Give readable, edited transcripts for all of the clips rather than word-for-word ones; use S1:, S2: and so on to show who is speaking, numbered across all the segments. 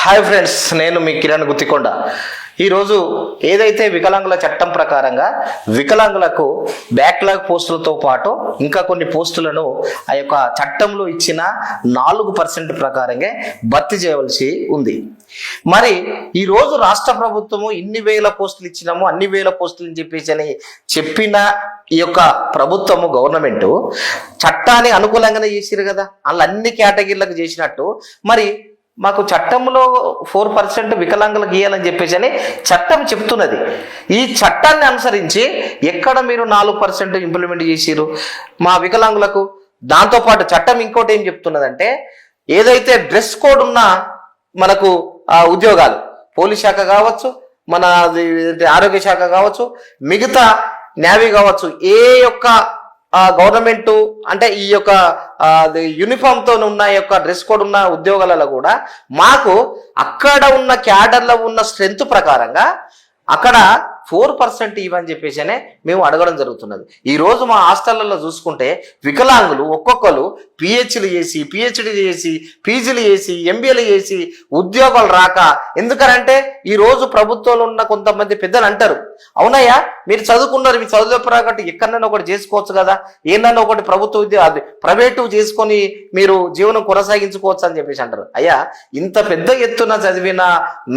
S1: Hi friends, నేను మీ కిరణ్ గుత్తికొండ. ఈరోజు ఏదైతే వికలాంగుల చట్టం ప్రకారంగా వికలాంగులకు బ్యాక్లాగ్ పోస్టులతో పాటు ఇంకా కొన్ని పోస్టులను ఆ యొక్క చట్టంలో ఇచ్చిన 4% ప్రకారంగా భర్తీ చేయవలసి ఉంది. మరి ఈరోజు రాష్ట్ర ప్రభుత్వము ఇన్ని వేల పోస్టులు ఇచ్చినాము, అన్ని వేల పోస్టులు అని చెప్పిన ఈ యొక్క ప్రభుత్వము గవర్నమెంట్ చట్టాన్ని అనుకూలంగానే చేసిరు కదా, వాళ్ళు అన్ని కేటగిరీలకు చేసినట్టు మరి మాకు చట్టంలో 4% వికలాంగులకు ఇవ్వాలని చెప్పేసి చట్టం చెప్తున్నది. ఈ చట్టాన్ని అనుసరించి ఎక్కడ మీరు 4% ఇంప్లిమెంట్ చేసిరు మా వికలాంగులకు? దాంతోపాటు చట్టం ఇంకోటి ఏం చెప్తున్నదంటే, ఏదైతే డ్రెస్ కోడ్ ఉన్న మనకు ఉద్యోగాలు, పోలీస్ శాఖ కావచ్చు, మన ఆరోగ్య శాఖ కావచ్చు, మిగతా నేవీ కావచ్చు, ఏ యొక్క గవర్నమెంట్ అంటే ఈ యొక్క యూనిఫామ్ తో ఉన్న యొక్క డ్రెస్ కోడ్ ఉన్న ఉద్యోగాలలో కూడా మాకు అక్కడ ఉన్న క్యాడర్లో ఉన్న స్ట్రెంత్ ప్రకారంగా అక్కడ 4% ఇవ్వని చెప్పేసి మేము అడగడం జరుగుతున్నది. ఈరోజు మా హాస్టళ్లలో చూసుకుంటే వికలాంగులు ఒక్కొక్కరు పిహెచ్లు చేసి, పిహెచ్డి చేసి, పీజీలు చేసి, ఎంబీఏలు చేసి ఉద్యోగాలు రాక, ఎందుకనంటే ఈరోజు ప్రభుత్వంలో ఉన్న కొంతమంది పెద్దలు అంటారు, అవునయ్యా మీరు చదువుకున్నారు, మీ చదువు ప్రకారం ఎక్కడైనా ఒకటి చేసుకోవచ్చు కదా, ఏదైనా ఒకటి ప్రభుత్వ ఉద్యోగం ప్రైవేటు చేసుకొని మీరు జీవనం కొనసాగించుకోవచ్చు అని చెప్పేసి అంటారు. అయ్యా ఇంత పెద్ద ఎత్తున చదివిన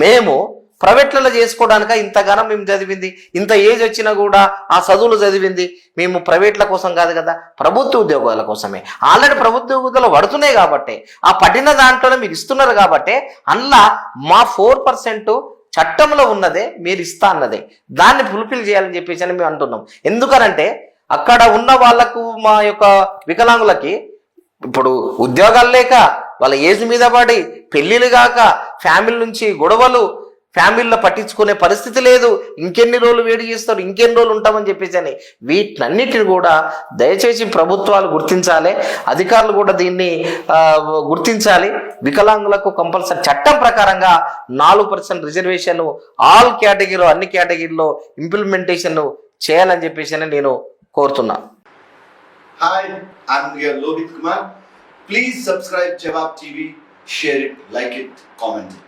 S1: మేము ప్రైవేట్లలో చేసుకోవడానిక ఇంతగానం మేము చదివింది? ఇంత ఏజ్ వచ్చినా కూడా ఆ చదువులు చదివింది మేము ప్రైవేట్ల కోసం కాదు కదా, ప్రభుత్వ ఉద్యోగాల కోసమే. ఆల్రెడీ ప్రభుత్వ ఉద్యోగాలు పడుతున్నాయి కాబట్టి, ఆ పడిన దాంట్లోనే మీరు ఇస్తున్నారు కాబట్టి అందులో మా 4% చట్టంలో ఉన్నదే మీరు ఇస్తా అన్నదే, దాన్ని ఫుల్ఫిల్ చేయాలని చెప్పేసి మేము అంటున్నాం. ఎందుకనంటే అక్కడ ఉన్న వాళ్లకు, మా యొక్క వికలాంగులకి ఇప్పుడు ఉద్యోగాలు లేక, వాళ్ళ ఏజ్ మీద పడి, పెళ్లిళ్ళు కాక, ఫ్యామిలీ నుంచి గొడవలు, ఫ్యామిలీలో పట్టించుకునే పరిస్థితి లేదు, ఇంకెన్ని రోజులు వేడి చేస్తారు, ఇంకెన్ని రోజులు ఉంటామని చెప్పేసి వీటన్నిటిని కూడా దయచేసి ప్రభుత్వాలు గుర్తించాలి, అధికారులు కూడా దీన్ని గుర్తించాలి. వికలాంగులకు కంపల్సరీ చట్టం ప్రకారంగా 4% రిజర్వేషన్ ఆల్ కేటగిరీలో, అన్ని కేటగిరీలో ఇంప్లిమెంటేషన్ చేయాలని చెప్పేసి నేను కోరుతున్నా.
S2: Hi, I'm here Lohit Kumar. Please subscribe Jawab TV, share it, like it, comment it.